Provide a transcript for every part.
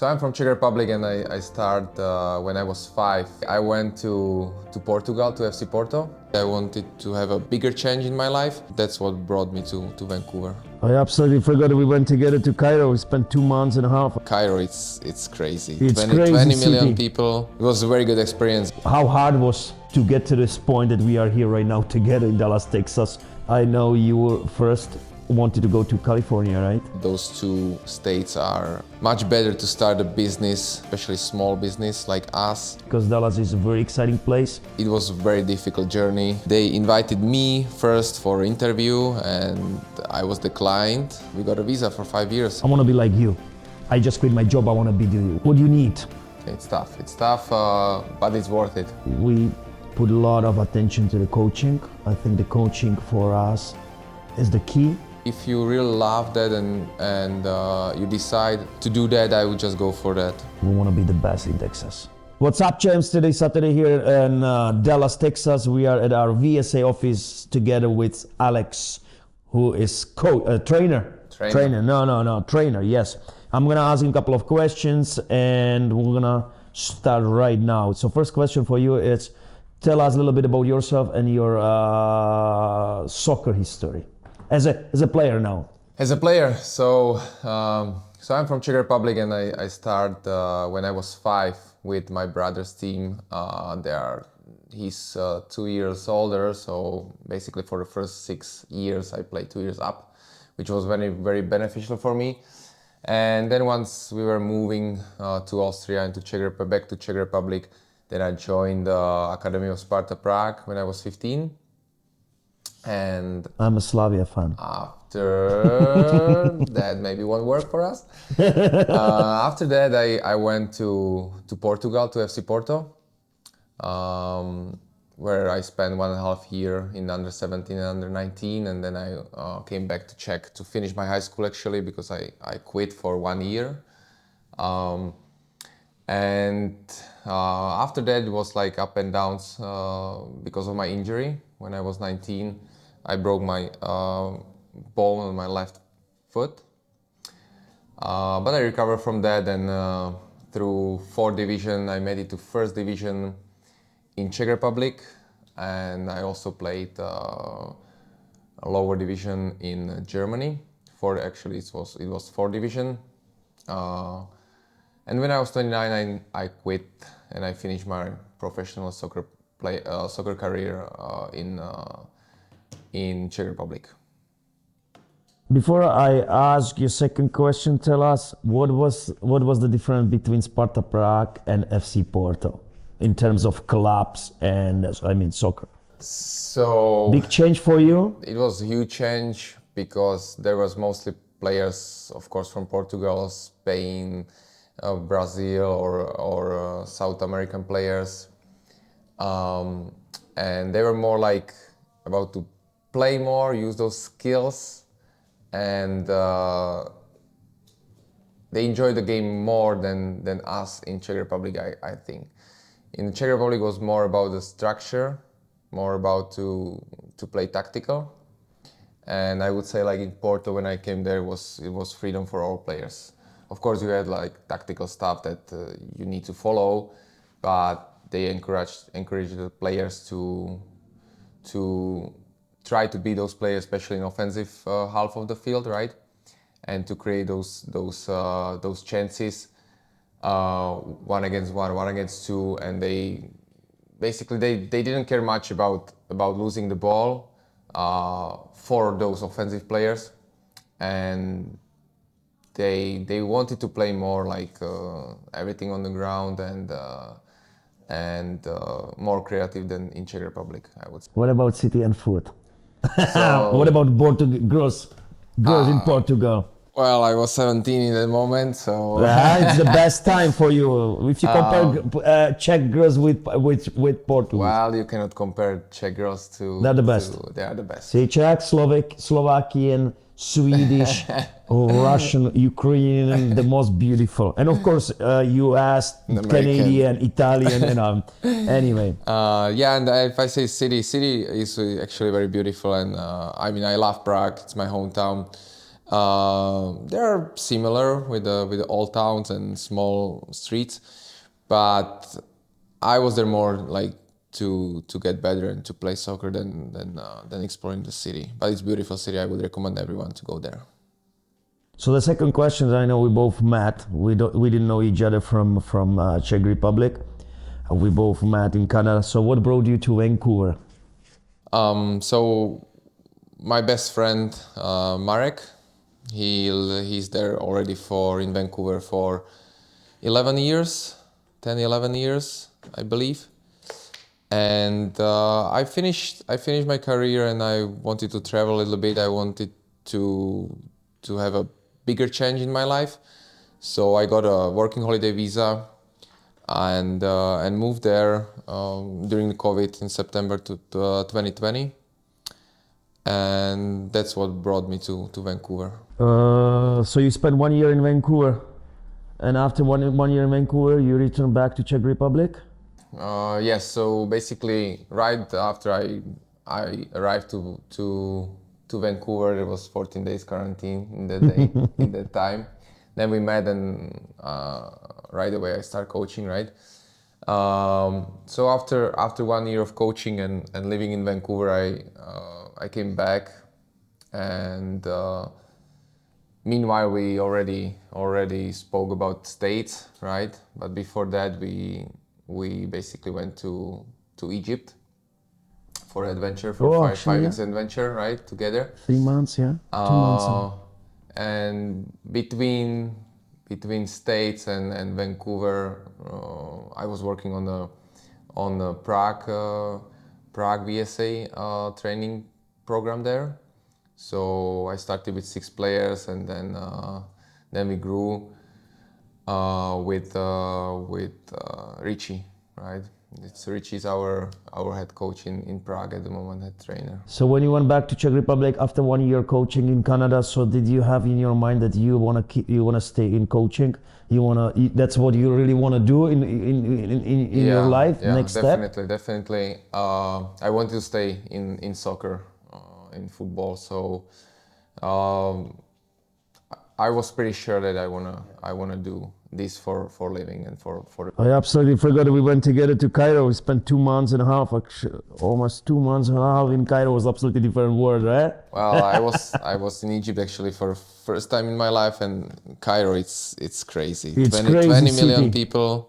So I'm from Czech Republic and I started when I was 5. I went to Portugal, to FC Porto. I wanted to have a bigger change in my life. That's what brought me to Vancouver. I absolutely forgot we went together to Cairo. We spent 2 months and a half. Cairo, it's crazy. It's 20 crazy million city. people. It was a very good experience. How hard was to get to this point that we are here right now together in Dallas, Texas. I know you were first wanted to go to California, right? Those two states are much better to start a business, especially small business like us. Because Dallas is a very exciting place. It was a very difficult journey. They invited me first for an interview and I was declined. We got a visa for 5 years. I want to be like you. I just quit my job, I want to be you. What do you need? It's tough, but it's worth it. We put a lot of attention to the coaching. I think the coaching for us is the key. If you really love that and you decide to do that, I would just go for that. We want to be the best in Texas. What's up, champs? Today, Saturday here in Dallas, Texas. We are at our VSA office together with Alex, who is trainer. Trainer, yes. I'm going to ask him a couple of questions and we're going to start right now. So first question for you is, tell us a little bit about yourself and your soccer history. As a player now. As a player, so I'm from Czech Republic and I started when I was 5 with my brother's team. He's 2 years older, so basically for the first 6 years I played 2 years up, which was very, very beneficial for me. And then once we were moving to Austria and back to Czech Republic, then I joined the Academy of Sparta Prague when I was 15. And I'm a Slavia fan. After that, maybe won't work for us. After that, I went to Portugal, to FC Porto, where I spent 1.5 years in under 17 and under 19, and then I came back to Czech to finish my high school actually because I quit for 1 year. After that, it was like up and downs because of my injury. When I was 19, I broke my bone on my left foot. But I recovered from that and through 4th division, I made it to 1st division in Czech Republic. And I also played a lower division in Germany. It was 4th division. And when I was 29, I quit and I finished my professional soccer career in Czech Republic. Before I ask you second question, tell us what was the difference between Sparta Prague and FC Porto in terms of clubs and soccer? So big change for you? It was a huge change because there was mostly players, of course, from Portugal, Spain, Brazil or South American players. And they were more like about to play more, use those skills, and they enjoy the game more than us in Czech Republic, I think. In the Czech Republic it was more about the structure, more about to play tactical. And I would say like in Porto when I came there, it was freedom for all players. Of course you had like tactical stuff that you need to follow, but they encourage the players to try to be those players, especially in offensive half of the field, right? And to create those chances, 1 against 1, 1 against 2, and they didn't care much about losing the ball for those offensive players, and they wanted to play more like everything on the ground and more creative than in Czech Republic, I would say. What about city and food? So, what about girls in Portugal? Well, I was 17 in that moment, so It's the best time for you. If you compare Czech girls with Portugal. well, you cannot compare Czech girls to. They're the best. They are the best. See, Czech, Slovakian, Swedish, Russian, Ukrainian, the most beautiful. And of course, US, Canadian, Italian, and anyway. Yeah, and if I say city is actually very beautiful, and I love Prague. It's my hometown. They are similar with the old towns and small streets, but I was there more like to get better and to play soccer than exploring the city. But it's a beautiful city. I would recommend everyone to go there. So the second question, I know we both met. We didn't know each other from Czech Republic. We both met in Canada. So what brought you to Vancouver? So my best friend Marek, he's there already in Vancouver for 11 years, 10, 11 years, I believe. And I finished my career and I wanted to travel a little bit. I wanted to have a bigger change in my life. So I got a working holiday visa and moved there during the COVID in September 2020. And that's what brought me to Vancouver. So you spent 1 year in Vancouver, and after one year in Vancouver, you returned back to Czech Republic? Yes, so basically right after I arrived to Vancouver, there was 14 days quarantine in that day, in that time. Then we met and right away I started coaching, right? So after 1 year of coaching and living in Vancouver, I came back, and meanwhile we already spoke about states, right? But before that we basically went to Egypt for adventure, for five weeks adventure, right, together. 3 months, yeah. 2 months. And between states and Vancouver, I was working on the Prague VSA training program there. So I started with 6 players, and then we grew with Richie, right? Richie's our head coach in Prague at the moment, head trainer. So when you went back to Czech Republic after 1 year coaching in Canada, so did you have in your mind that you want to stay in coaching? That's what you really want to do in your life? Next step? Definitely. I want to stay in soccer, in football. So I was pretty sure that I wanna do this for living and for. I absolutely forgot we went together to Cairo. We spent 2 months and a half, actually, almost 2 months and a half in Cairo. It was absolutely different world, right? Well, I was in Egypt actually for first time in my life, and Cairo, it's crazy. It's 20 million city. people.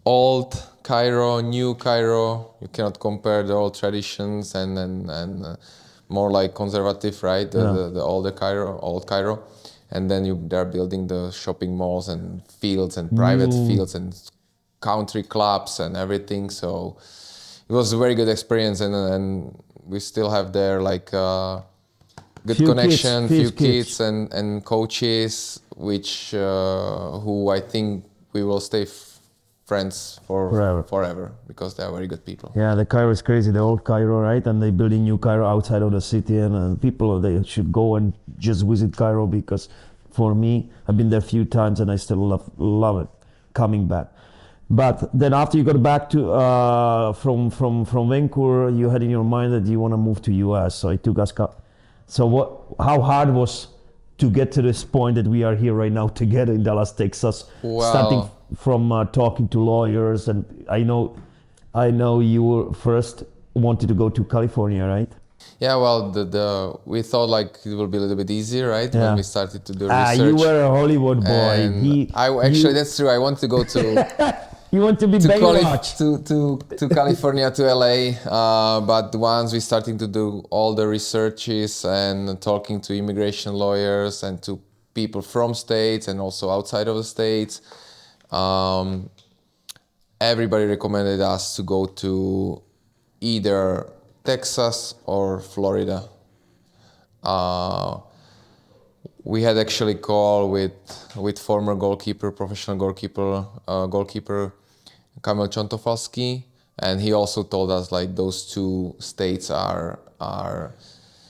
Old Cairo, new Cairo. You cannot compare the old traditions and more like conservative, right? The older Cairo, old Cairo. And then they're building the shopping malls and fields and private fields and country clubs and everything. So it was a very good experience, and we still have there like good connection, few kids and coaches, which who I think we will stay friends forever because they are very good people. Yeah, the Cairo is crazy, the old Cairo, right? And they're building new Cairo outside of the city, and people, they should go and just visit Cairo, because for me, I've been there a few times and I still love it, coming back. But then after you got back to from Vancouver, you had in your mind that you want to move to US. So it took us. So how hard was to get to this point that we are here right now together in Dallas, Texas, starting from talking to lawyers? And I know you were first wanted to go to California, right? Yeah, well, we thought like it will be a little bit easier, right? When we started to do research. You were a Hollywood boy. That's true. I want to go to. You want to be Baywatch. To California, to LA, but once we starting to do all the researches and talking to immigration lawyers and to people from states and also outside of the states, everybody recommended us to go to either Texas or Florida. We had actually call with former professional goalkeeper Kamil Chontofalski, and he also told us like those 2 states are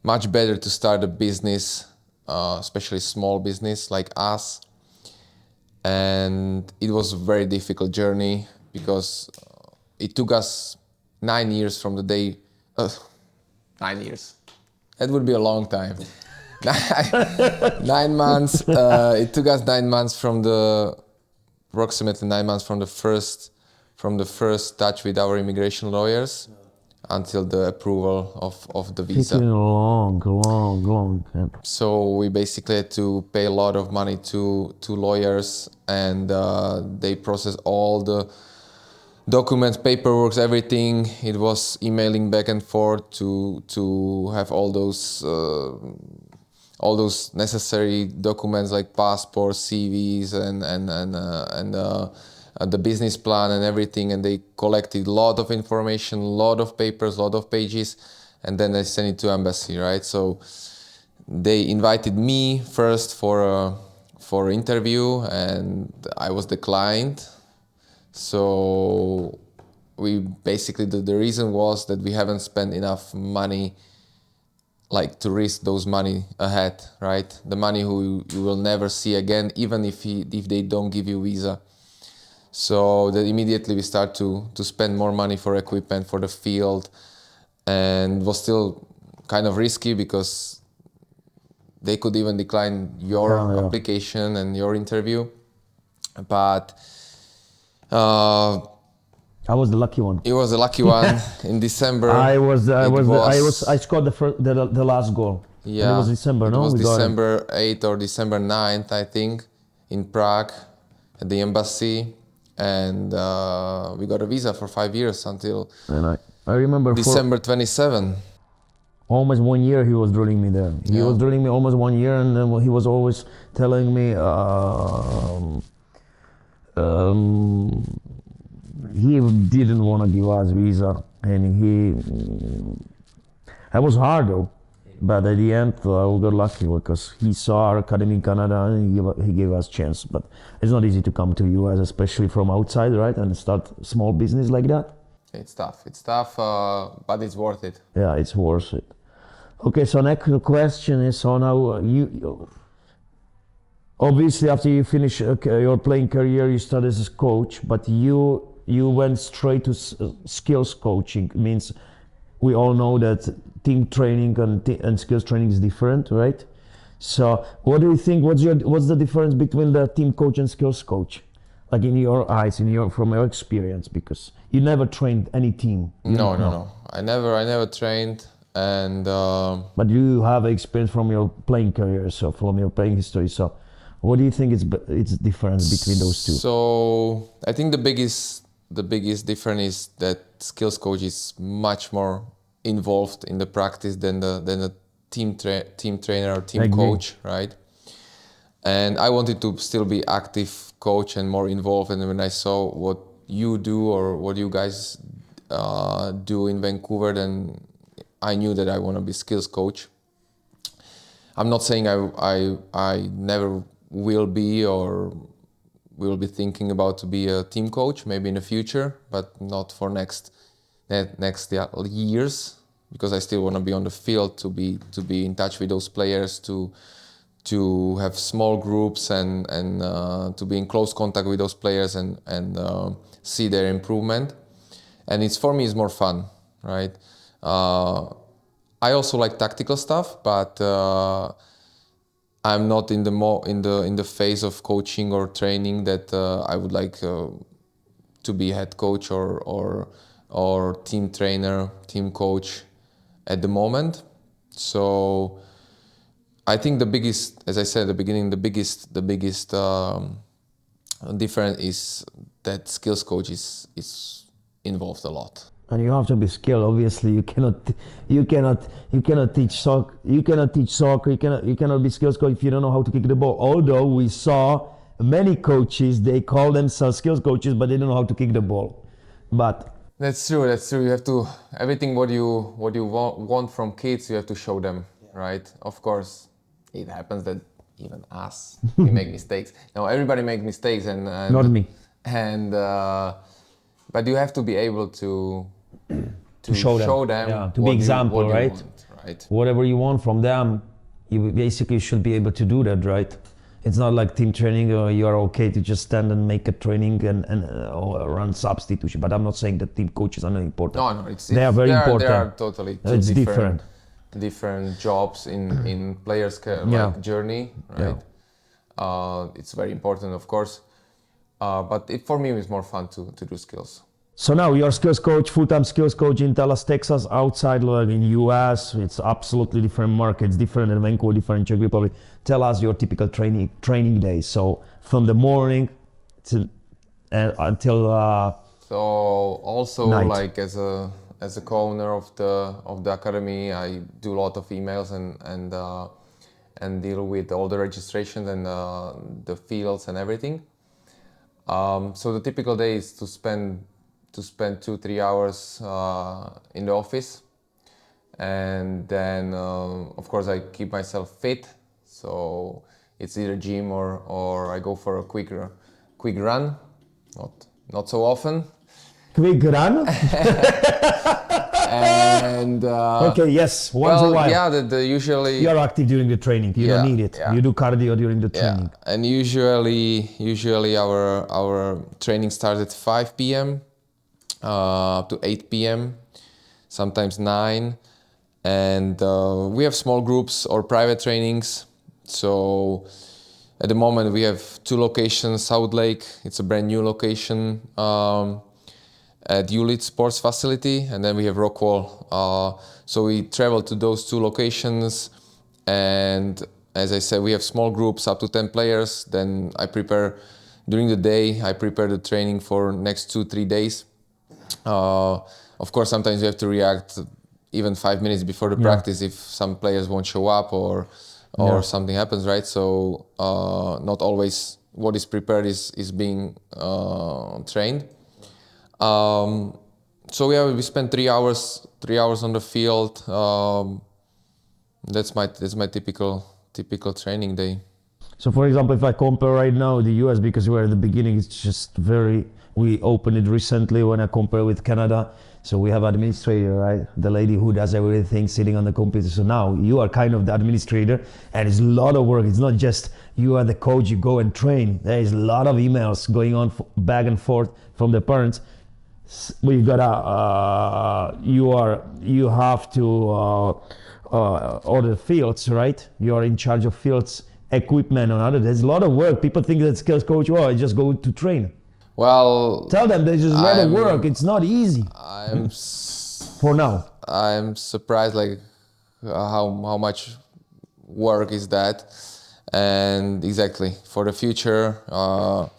much better to start a business, especially small business like us. And it was a very difficult journey because it took us 9 years from the day. 9 years. That would be a long time. 9 months. It took us 9 months approximately 9 months from the first touch with our immigration lawyers until the approval of the visa. Taking long. Yeah. So we basically had to pay a lot of money to lawyers, and they processed all the documents, paperwork, everything. It was emailing back and forth to have all those necessary documents like passports, CVs, and the business plan and everything. And they collected a lot of information, a lot of papers, a lot of pages, and then they sent it to embassy, right? So they invited me first for an interview, and I was declined. So we basically, the reason was that we haven't spent enough money, like to risk those money ahead, right? The money who you will never see again, even if they don't give you visa. So that immediately we start to spend more money for equipment, for the field, and it was still kind of risky because they could even decline your application and your interview. But I was the lucky one. it was a lucky one. In December. I scored the last goal. Yeah. And it was December, no? It was December 8th or December 9th, I think, in Prague at the embassy, and we got a visa for 5 years until And I remember December 27. Almost 1 year he was drilling me there. He was drilling me almost 1 year, and then he was always telling me he didn't want to give us visa, and that was hard though. But at the end, we got lucky because he saw our academy in Canada and he gave us chance. But it's not easy to come to US, especially from outside, right? And start small business like that. It's tough, but it's worth it. Yeah, it's worth it. Okay, so next question is, so now you obviously after you finish your playing career, you started as a coach, but you went straight to skills coaching. Means we all know that team training and skills training is different, right? So what do you think? What's the difference between the team coach and skills coach? Like in your eyes, from your experience, because you never trained any team. No. I never trained, and but you have experience from your playing career, so from your playing history. So what do you think it's difference between those two? So I think the biggest difference is that skills coach is much more involved in the practice than the team trainer or team coach, right? And I wanted to still be active coach and more involved. And when I saw what you do or what you guys do in Vancouver, then I knew that I want to be skills coach. I'm not saying I never will be or will be thinking about to be a team coach, maybe in the future, but not for next years, because I still want to be on the field, to be in touch with those players, to have small groups and to be in close contact with those players and see their improvement. And for me, it's more fun, right? I also like tactical stuff, but I'm not in the phase of coaching or training that I would like to be head coach or team trainer, team coach at the moment. So I think the biggest, as I said at the beginning, the biggest difference is that skills coach is involved a lot. And you have to be skilled. Obviously, you cannot teach soccer. You cannot be skills coach if you don't know how to kick the ball. Although we saw many coaches, they call themselves skills coaches, but they don't know how to kick the ball. But that's true. You have to, everything what you want from kids, you have to show them, right? Of course, it happens that even us, we make mistakes. Now everybody makes mistakes, and not me. And but you have to be able to show them, yeah, to be example, right? Right. Whatever you want from them, you basically should be able to do that, right? It's not like team training, you are okay to just stand and make a training and or run substitution. But I'm not saying that team coaches are not important. No, they are very important. They are totally it's different. different jobs in players' Yeah. journey, right? It's very important, of course. But for me, it's more fun to do skills. So now you're skills coach, full-time skills coach in Dallas, Texas. Outside, like in US, it's absolutely different markets, different than Vancouver, different Czech Republic. Tell us your typical training days. So from the morning to until So also night. like as a co-owner of the academy, I do a lot of emails and deal with all the registrations and the fields and everything. So the typical day is to spend 2-3 hours in the office, and then of course I keep myself fit. So it's either gym or I go for a quick run, not so often. Quick run. And Okay, yes, once a while. yeah, the usually You're active during the training. You don't Yeah, need it. yeah. You do cardio during the training. and usually our training starts at 5 p.m. Up to 8 p.m. sometimes 9, and we have small groups or private trainings. So at the moment we have 2 locations. South Lake, it's a brand new location at Ulit Sports Facility, and then we have Rockwall. So we travel to those 2 locations, and as I said, we have small groups up to 10 players. Then I prepare during the day. I prepare the training for next 2-3 days. Of course, sometimes you have to react even 5 minutes before the practice if some players won't show up or something happens, right? So not always what is prepared is being trained. So yeah, we spend 3 hours on the field. That's my typical training day. So for example, if I compare right now the US, because we're at the beginning, it's just we opened it recently when I compare with Canada. So we have administrator, right? The lady who does everything sitting on the computer. So now you are kind of the administrator, and it's a lot of work. It's not just you are the coach, you go and train. There is a lot of emails going on back and forth from the parents. We gotta, you have to order fields, right? You are in charge of fields, equipment, and other. There's a lot of work. People think that skills coach, oh, I just go to train. Well, Tell them there's just a lot of work. It's not easy for now. I'm surprised like how much work is that, and exactly for the future. You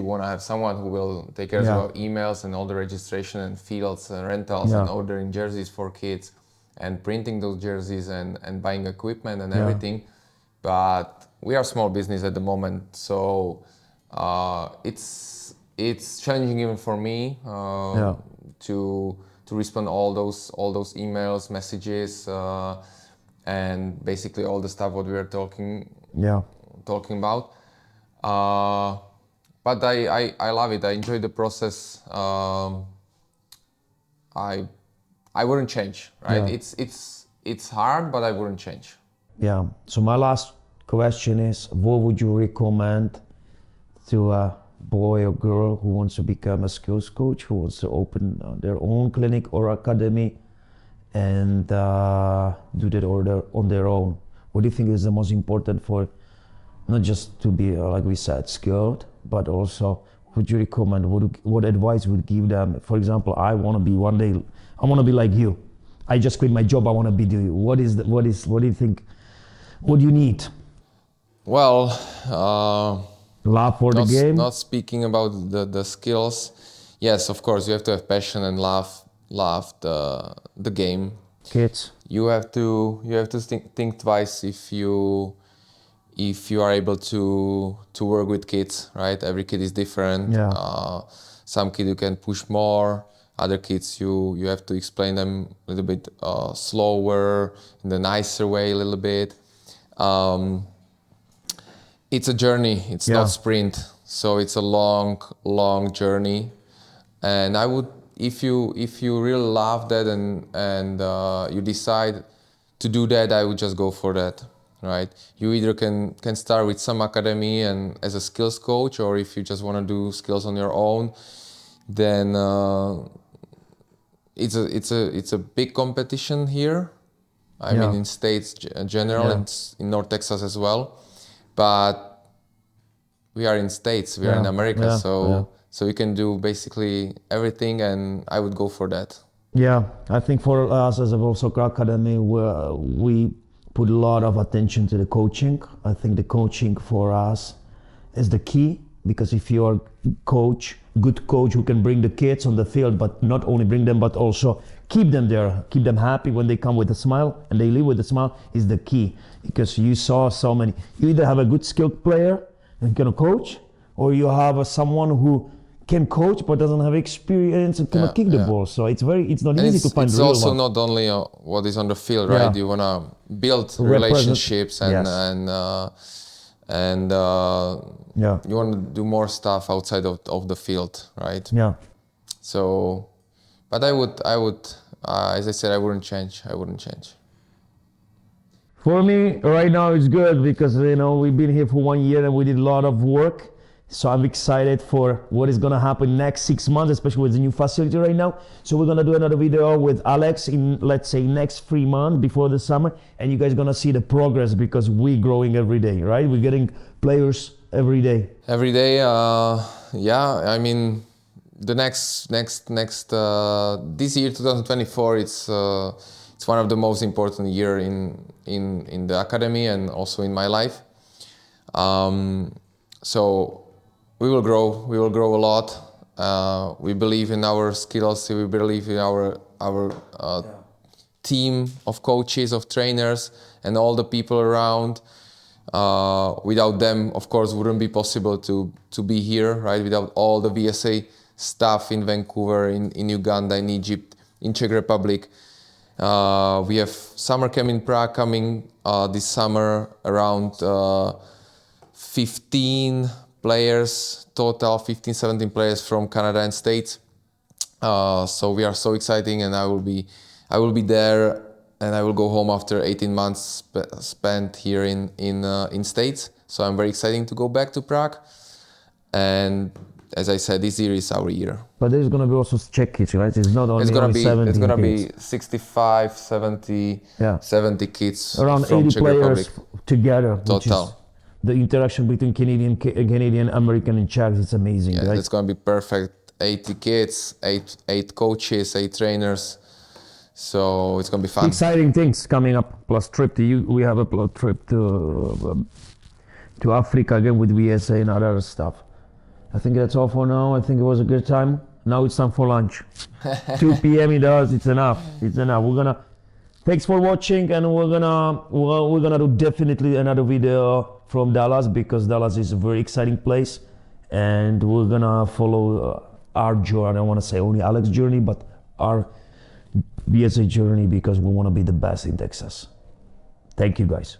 want to have someone who will take care of your emails and all the registration and fields and rentals and ordering jerseys for kids and printing those jerseys and buying equipment and everything. But we are a small business at the moment, so it's challenging even for me to respond all those emails, messages, and basically all the stuff what we are talking about. But I love it. I enjoy the process. I wouldn't change, right? It's hard, but I wouldn't change. Yeah. So my last question is, what would you recommend to a boy or girl who wants to become a skills coach, who wants to open their own clinic or academy and do that on their own? What do you think is the most important for not just to be, like we said, skilled, but also would you recommend, what advice would give them? For example, I want to be one day, I want to be like you. I just quit my job, I want to be you. What do you think, what do you need? Well, Love for the game? Not speaking about the skills. Yes, of course, you have to have passion and love the game. Kids. You have to think twice if you are able to work with kids, right? Every kid is different. Some kid you can push more. Other kids you have to explain them a little bit slower, in a nicer way a little bit. It's a journey. It's not sprint. So it's a long journey. And I would, if you really love that and you decide to do that, I would just go for that, right? You either can start with some academy and as a skills coach, or if you just want to do skills on your own, then it's a big competition here. I mean, in states general and in North Texas as well. But we are in states, we are in America, so we can do basically everything, and I would go for that. Yeah, I think for us as a Volf Soccer Academy, we put a lot of attention to the coaching. I think the coaching for us is the key, because if you're good coach who can bring the kids on the field, but not only bring them, but also keep them there, keep them happy when they come with a smile and they leave with a smile, is the key. Because you saw so many, you either have a good skilled player and can coach, or you have someone who can coach but doesn't have experience and cannot kick the ball. So it's not easy to find. It's real also one. not only what is on the field, right? You wanna build relationships and you want to do more stuff outside of the field, right? Yeah. So, but I would, as I said, I wouldn't change. For me, right now it's good because we've been here for 1 year and we did a lot of work. So I'm excited for what is gonna happen next 6 months, especially with the new facility right now. So we're gonna do another video with Alex in, let's say, next 3 months before the summer, and you guys gonna see the progress because we're growing every day, right? We're getting players every day. Every day, I mean, the next this year, 2024, it's one of the most important year in the academy and also in my life. So we will grow a lot. We believe in our skills. We believe in our team of coaches, of trainers, and all the people around. Without them, of course, wouldn't be possible to be here, right? Without all the VSA staff in Vancouver, in Uganda, in Egypt, in Czech Republic. We have summer camp in Prague coming this summer, around 15 players, total 15, 17 players from Canada and States. So we are so exciting, and I will be there, and I will go home after 18 months spent here in States. So I'm very excited to go back to Prague. And as I said, this year is our year. But there's gonna be also Czech kids, right? It's not only 17 It's gonna kids. be 65, 70 kids around from 80 Czech players Republic. together. Total. The interaction between Canadian, American, and Czechs, it's amazing, right? It's going to be perfect. 80 kids, eight coaches, 8 trainers. So it's going to be fun. Exciting things coming up. Plus trip to you. We have a trip to Africa again with VSA and other stuff. I think that's all for now. I think it was a good time. Now it's time for lunch. 2 p.m. It's enough. Thanks for watching, and we're gonna do definitely another video from Dallas, because Dallas is a very exciting place, and we're gonna follow our journey. I don't want to say only Alex's journey, but our VSA journey, because we want to be the best in Texas. Thank you, guys.